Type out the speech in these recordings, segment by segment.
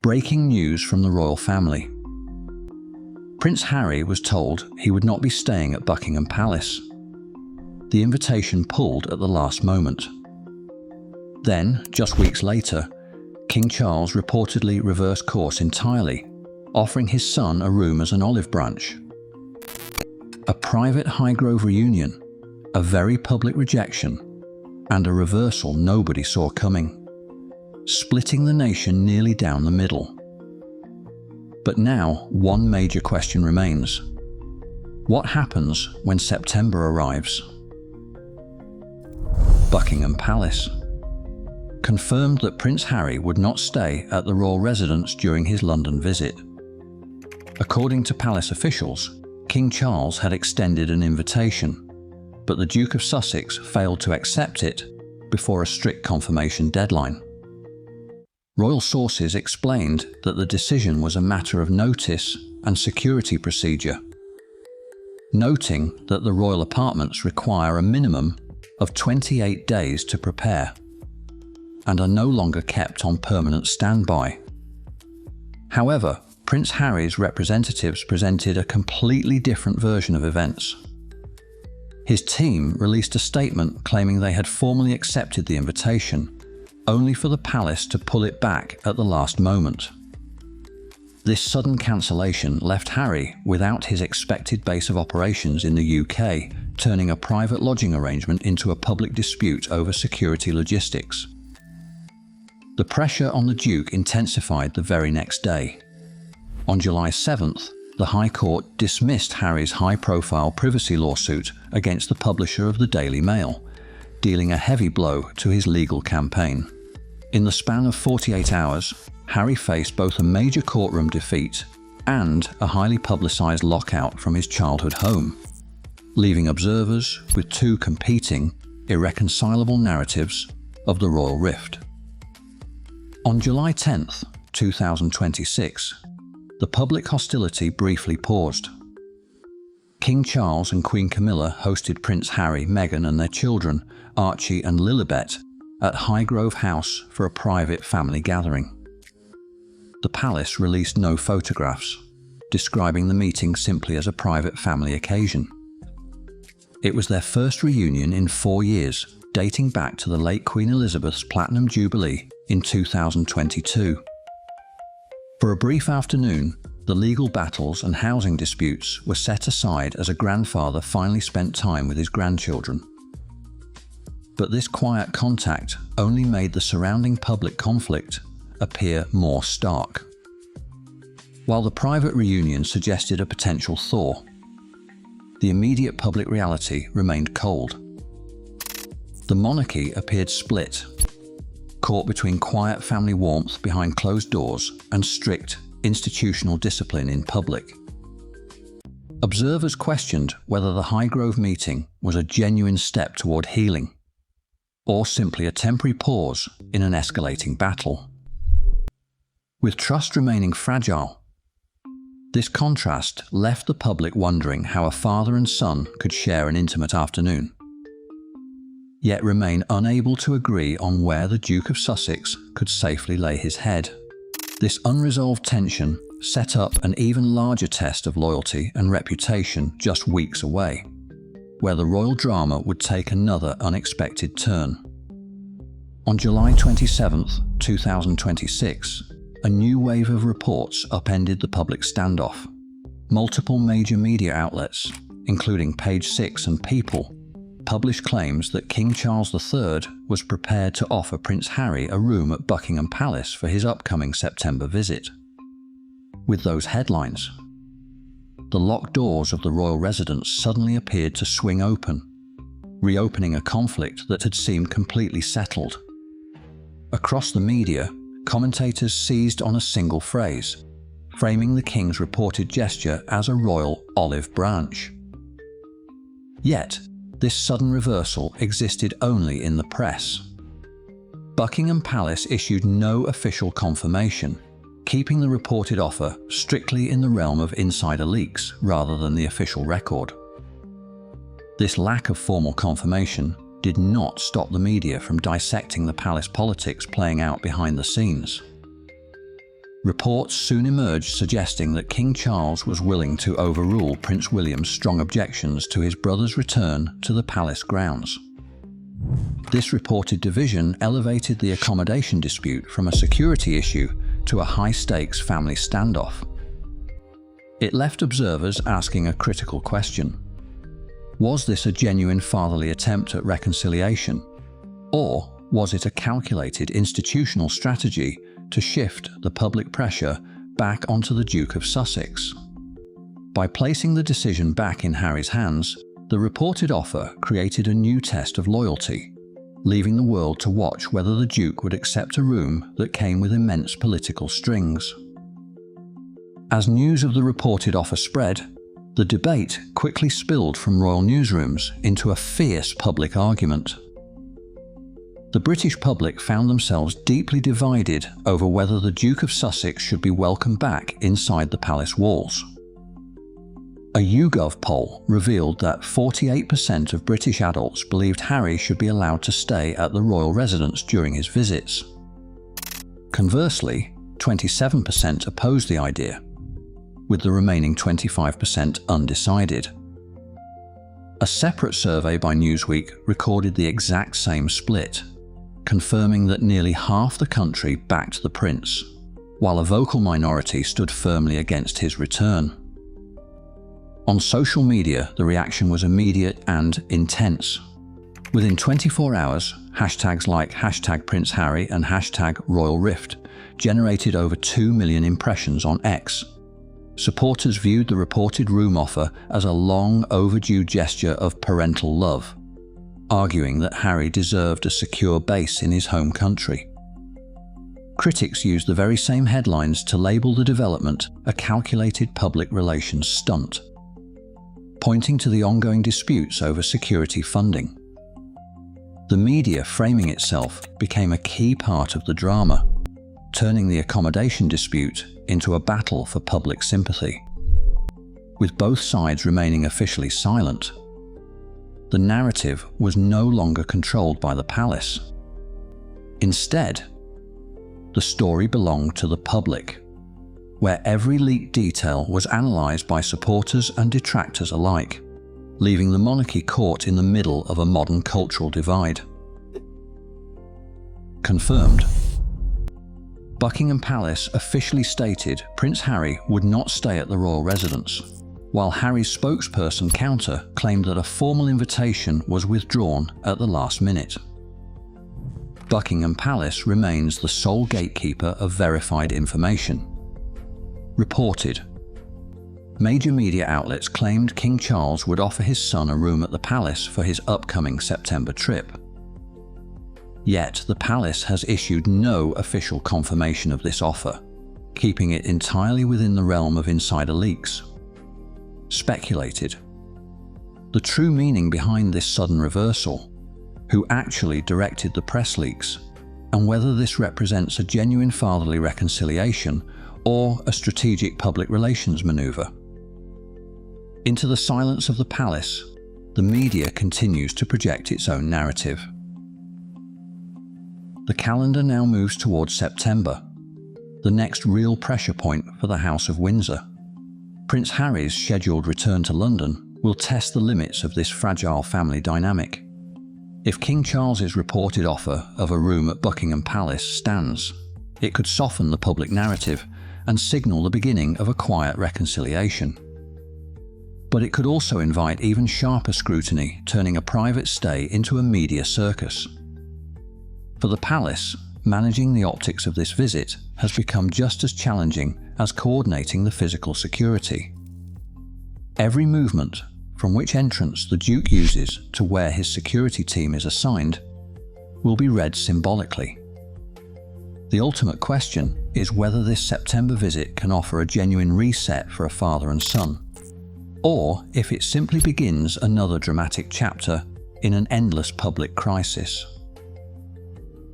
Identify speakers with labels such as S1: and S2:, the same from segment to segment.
S1: Breaking news from the royal family. Prince Harry was told he would not be staying at Buckingham Palace. The invitation pulled at the last moment. Then, just weeks later, King Charles reportedly reversed course entirely, offering his son a room as an olive branch. A private Highgrove reunion, a very public rejection, and a reversal nobody saw coming, splitting the nation nearly down the middle. But now, one major question remains. What happens when September arrives? Buckingham Palace confirmed that Prince Harry would not stay at the royal residence during his London visit. According to palace officials, King Charles had extended an invitation, but the Duke of Sussex failed to accept it before a strict confirmation deadline. Royal sources explained that the decision was a matter of notice and security procedure, noting that the royal apartments require a minimum of 28 days to prepare and are no longer kept on permanent standby. However, Prince Harry's representatives presented a completely different version of events. His team released a statement claiming they had formally accepted the invitation, only for the palace to pull it back at the last moment. This sudden cancellation left Harry without his expected base of operations in the UK, turning a private lodging arrangement into a public dispute over security logistics. The pressure on the Duke intensified the very next day. On July 7th, the High Court dismissed Harry's high-profile privacy lawsuit against the publisher of the Daily Mail, dealing a heavy blow to his legal campaign. In the span of 48 hours, Harry faced both a major courtroom defeat and a highly publicised lockout from his childhood home, leaving observers with two competing, irreconcilable narratives of the royal rift. On July 10th, 2026, the public hostility briefly paused. King Charles and Queen Camilla hosted Prince Harry, Meghan and their children, Archie and Lilibet, at Highgrove House for a private family gathering. The palace released no photographs, describing the meeting simply as a private family occasion. It was their first reunion in 4 years, dating back to the late Queen Elizabeth's Platinum Jubilee in 2022. For a brief afternoon, the legal battles and housing disputes were set aside as a grandfather finally spent time with his grandchildren. But this quiet contact only made the surrounding public conflict appear more stark. While the private reunion suggested a potential thaw, the immediate public reality remained cold. The monarchy appeared split, caught between quiet family warmth behind closed doors and strict institutional discipline in public. Observers questioned whether the Highgrove meeting was a genuine step toward healing, or simply a temporary pause in an escalating battle. With trust remaining fragile, this contrast left the public wondering how a father and son could share an intimate afternoon, yet remain unable to agree on where the Duke of Sussex could safely lay his head. This unresolved tension set up an even larger test of loyalty and reputation just weeks away, where the royal drama would take another unexpected turn. On July 27, 2026, a new wave of reports upended the public standoff. Multiple major media outlets, including Page 6 and People, published claims that King Charles III was prepared to offer Prince Harry a room at Buckingham Palace for his upcoming September visit. With those headlines, the locked doors of the royal residence suddenly appeared to swing open, reopening a conflict that had seemed completely settled. Across the media, commentators seized on a single phrase, framing the king's reported gesture as a royal olive branch. Yet, this sudden reversal existed only in the press. Buckingham Palace issued no official confirmation, keeping the reported offer strictly in the realm of insider leaks rather than the official record. This lack of formal confirmation did not stop the media from dissecting the palace politics playing out behind the scenes. Reports soon emerged suggesting that King Charles was willing to overrule Prince William's strong objections to his brother's return to the palace grounds. This reported division elevated the accommodation dispute from a security issue to a high-stakes family standoff. It left observers asking a critical question. Was this a genuine fatherly attempt at reconciliation? Or was it a calculated institutional strategy to shift the public pressure back onto the Duke of Sussex? By placing the decision back in Harry's hands, the reported offer created a new test of loyalty, leaving the world to watch whether the Duke would accept a room that came with immense political strings. As news of the reported offer spread, the debate quickly spilled from royal newsrooms into a fierce public argument. The British public found themselves deeply divided over whether the Duke of Sussex should be welcomed back inside the palace walls. A YouGov poll revealed that 48% of British adults believed Harry should be allowed to stay at the royal residence during his visits. Conversely, 27% opposed the idea, with the remaining 25% undecided. A separate survey by Newsweek recorded the exact same split, confirming that nearly half the country backed the prince, while a vocal minority stood firmly against his return. On social media, the reaction was immediate and intense. Within 24 hours, hashtags like #PrinceHarry and #RoyalRift generated over 2 million impressions on X. Supporters viewed the reported room offer as a long overdue gesture of parental love, arguing that Harry deserved a secure base in his home country. Critics used the very same headlines to label the development a calculated public relations stunt, pointing to the ongoing disputes over security funding. The media framing itself became a key part of the drama, turning the accommodation dispute into a battle for public sympathy. With both sides remaining officially silent, the narrative was no longer controlled by the palace. Instead, the story belonged to the public, where every leaked detail was analysed by supporters and detractors alike, leaving the monarchy caught in the middle of a modern cultural divide. Confirmed. Buckingham Palace officially stated Prince Harry would not stay at the royal residence, while Harry's spokesperson Counter claimed that a formal invitation was withdrawn at the last minute. Buckingham Palace remains the sole gatekeeper of verified information. Reported. Major media outlets claimed King Charles would offer his son a room at the palace for his upcoming September trip. Yet the palace has issued no official confirmation of this offer, keeping it entirely within the realm of insider leaks. Speculated. The true meaning behind this sudden reversal, who actually directed the press leaks, and whether this represents a genuine fatherly reconciliation or a strategic public relations maneuver. Into the silence of the palace, the media continues to project its own narrative. The calendar now moves towards September, the next real pressure point for the House of Windsor. Prince Harry's scheduled return to London will test the limits of this fragile family dynamic. If King Charles's reported offer of a room at Buckingham Palace stands, it could soften the public narrative and signal the beginning of a quiet reconciliation. But it could also invite even sharper scrutiny, turning a private stay into a media circus. For the palace, managing the optics of this visit has become just as challenging as coordinating the physical security. Every movement, from which entrance the Duke uses to where his security team is assigned, will be read symbolically. The ultimate question is whether this September visit can offer a genuine reset for a father and son, or if it simply begins another dramatic chapter in an endless public crisis.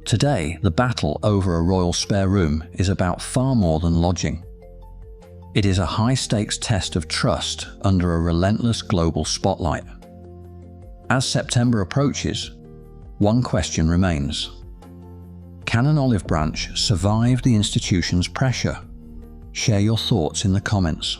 S1: Today, the battle over a royal spare room is about far more than lodging. It is a high-stakes test of trust under a relentless global spotlight. As September approaches, one question remains. Can an olive branch survive the institution's pressure, Share your thoughts in the comments.